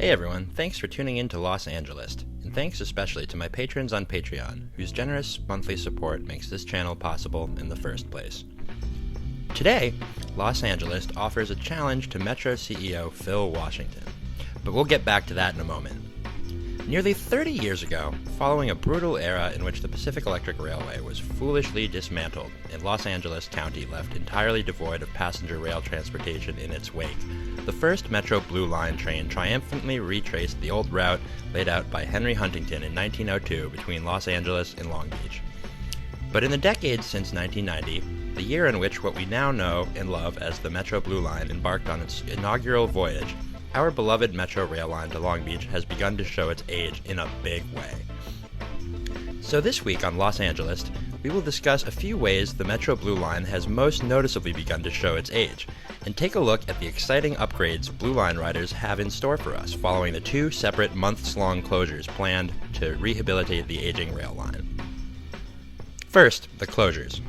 Hey everyone, thanks for tuning in to Los Angelist, and thanks especially to my patrons on Patreon, whose generous monthly support makes this channel possible in the first place. Today, Los Angelist offers a challenge to Metro CEO Phil Washington, but we'll get back to that in a moment. Nearly 30 years ago, following a brutal era in which the Pacific Electric Railway was foolishly dismantled and Los Angeles County left entirely devoid of passenger rail transportation in its wake, the first Metro Blue Line train triumphantly retraced the old route laid out by Henry Huntington in 1902 between Los Angeles and Long Beach. But in the decades since 1990, the year in which what we now know and love as the Metro Blue Line embarked on its inaugural voyage, our beloved Metro rail line to Long Beach has begun to show its age in a big way. So this week on Los Angeles, we will discuss a few ways the Metro Blue Line has most noticeably begun to show its age, and take a look at the exciting upgrades Blue Line riders have in store for us following the two separate months-long closures planned to rehabilitate the aging rail line. First, the closures.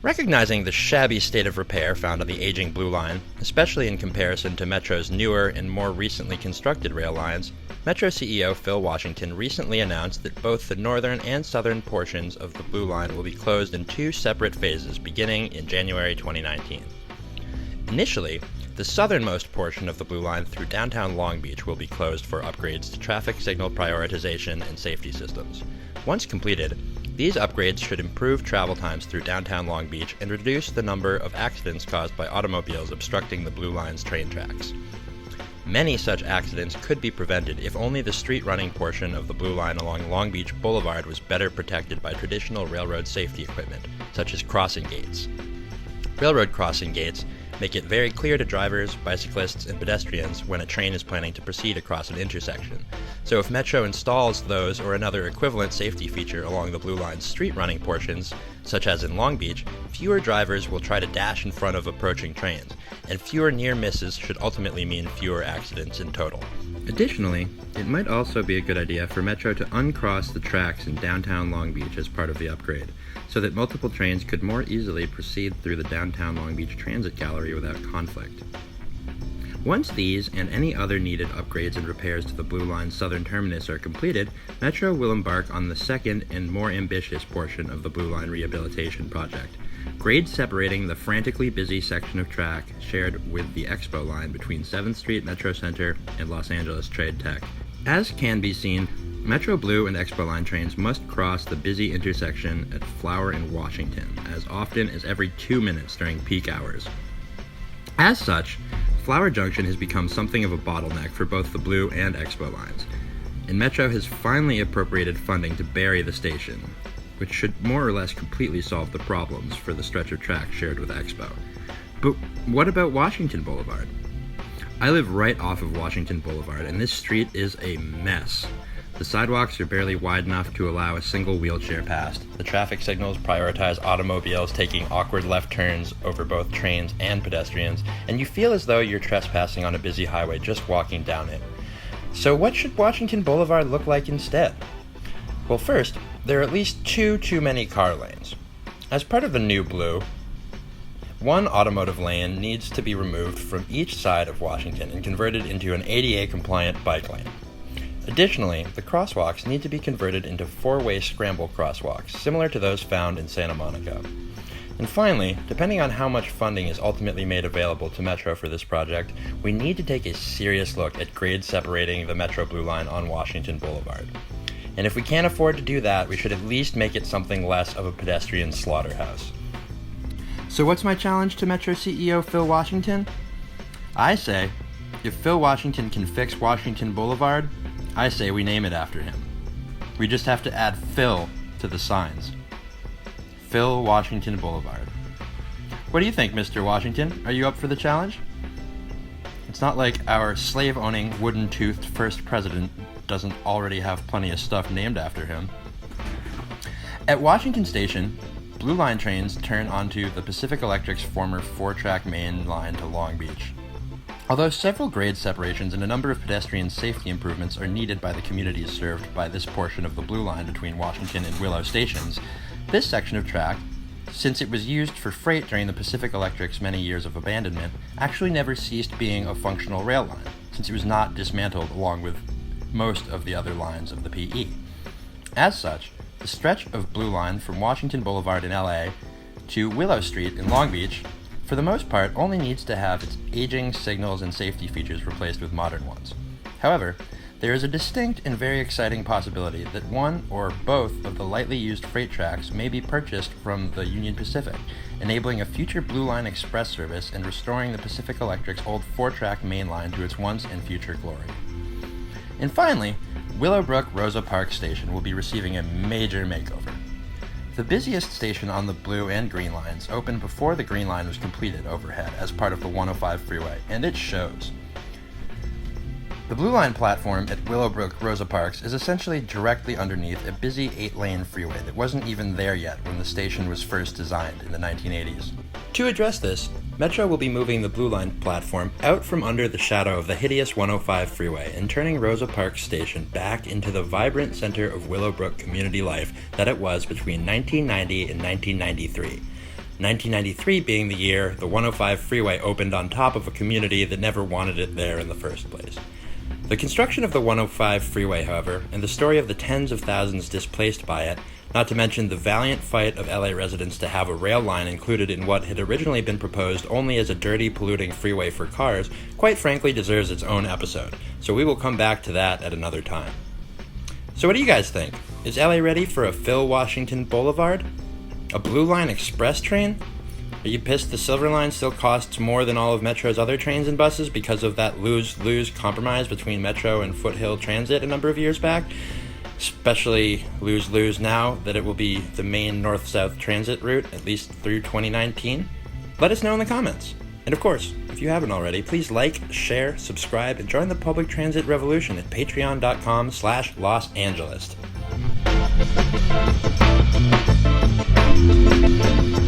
Recognizing the shabby state of repair found on the aging Blue Line, especially in comparison to Metro's newer and more recently constructed rail lines, Metro CEO Phil Washington recently announced that both the northern and southern portions of the Blue Line will be closed in two separate phases beginning in January 2019. Initially, the southernmost portion of the Blue Line through downtown Long Beach will be closed for upgrades to traffic signal prioritization and safety systems. Once completed, these upgrades should improve travel times through downtown Long Beach and reduce the number of accidents caused by automobiles obstructing the Blue Line's train tracks. Many such accidents could be prevented if only the street-running portion of the Blue Line along Long Beach Boulevard was better protected by traditional railroad safety equipment, such as crossing gates. Railroad crossing gates make it very clear to drivers, bicyclists, and pedestrians when a train is planning to proceed across an intersection. So if Metro installs those or another equivalent safety feature along the Blue Line's street-running portions, such as in Long Beach, fewer drivers will try to dash in front of approaching trains, and fewer near misses should ultimately mean fewer accidents in total. Additionally, it might also be a good idea for Metro to uncross the tracks in downtown Long Beach as part of the upgrade, so that multiple trains could more easily proceed through the downtown Long Beach Transit Gallery without conflict. Once these and any other needed upgrades and repairs to the Blue Line's southern terminus are completed, Metro will embark on the second and more ambitious portion of the Blue Line rehabilitation project, grade separating the frantically busy section of track shared with the Expo line between 7th Street Metro Center and Los Angeles Trade Tech. As can be seen, Metro Blue and Expo line trains must cross the busy intersection at Flower and Washington as often as every 2 minutes during peak hours. As such, Flower Junction has become something of a bottleneck for both the Blue and Expo lines, and Metro has finally appropriated funding to bury the station, which should more or less completely solve the problems for the stretch of track shared with Expo. But what about Washington Boulevard? I live right off of Washington Boulevard, and this street is a mess. The sidewalks are barely wide enough to allow a single wheelchair past. The traffic signals prioritize automobiles taking awkward left turns over both trains and pedestrians, and you feel as though you're trespassing on a busy highway just walking down it. So what should Washington Boulevard look like instead? Well, first, there are at least two too many car lanes. As part of the new Blue, one automotive lane needs to be removed from each side of Washington and converted into an ADA-compliant bike lane. Additionally, the crosswalks need to be converted into four-way scramble crosswalks, similar to those found in Santa Monica. And finally, depending on how much funding is ultimately made available to Metro for this project, we need to take a serious look at grade separating the Metro Blue Line on Washington Boulevard. And if we can't afford to do that, we should at least make it something less of a pedestrian slaughterhouse. So what's my challenge to Metro CEO Phil Washington? I say, if Phil Washington can fix Washington Boulevard, I say we name it after him. We just have to add Phil to the signs. Phil Washington Boulevard. What do you think, Mr. Washington? Are you up for the challenge? It's not like our slave-owning, wooden-toothed first president doesn't already have plenty of stuff named after him. At Washington Station, Blue Line trains turn onto the Pacific Electric's former 4-track main line to Long Beach. Although several grade separations and a number of pedestrian safety improvements are needed by the communities served by this portion of the Blue Line between Washington and Willow stations, this section of track, since it was used for freight during the Pacific Electric's many years of abandonment, actually never ceased being a functional rail line. since it was not dismantled along with most of the other lines of the PE. As such, the stretch of Blue Line from Washington Boulevard in LA to Willow Street in Long Beach, for the most part, only needs to have its aging signals and safety features replaced with modern ones. However, there is a distinct and very exciting possibility that one or both of the lightly used freight tracks may be purchased from the Union Pacific, enabling a future Blue Line express service and restoring the Pacific Electric's old 4-track main line to its once and future glory. And finally, Willowbrook Rosa Parks Station will be receiving a major makeover. The busiest station on the Blue and Green Lines opened before the Green Line was completed overhead as part of the 105 freeway, and it shows. The Blue Line platform at Willowbrook Rosa Parks is essentially directly underneath a busy 8-lane freeway that wasn't even there yet when the station was first designed in the 1980s. To address this, Metro will be moving the Blue Line platform out from under the shadow of the hideous 105 freeway and turning Rosa Parks Station back into the vibrant center of Willowbrook community life that it was between 1990 and 1993. 1993 being the year the 105 freeway opened on top of a community that never wanted it there in the first place. The construction of the 105 freeway, however, and the story of the tens of thousands displaced by it, not to mention the valiant fight of LA residents to have a rail line included in what had originally been proposed only as a dirty, polluting freeway for cars, quite frankly deserves its own episode, so we will come back to that at another time. So what do you guys think? Is LA ready for a Phil Washington Boulevard? A Blue Line express train? Are you pissed the Silver Line still costs more than all of Metro's other trains and buses because of that lose-lose compromise between Metro and Foothill Transit a number of years back? Especially lose-lose now that it will be the main north-south transit route, at least through 2019? Let us know in the comments. And of course, if you haven't already, please like, share, subscribe, and join the public transit revolution at patreon.com/LosAngelist.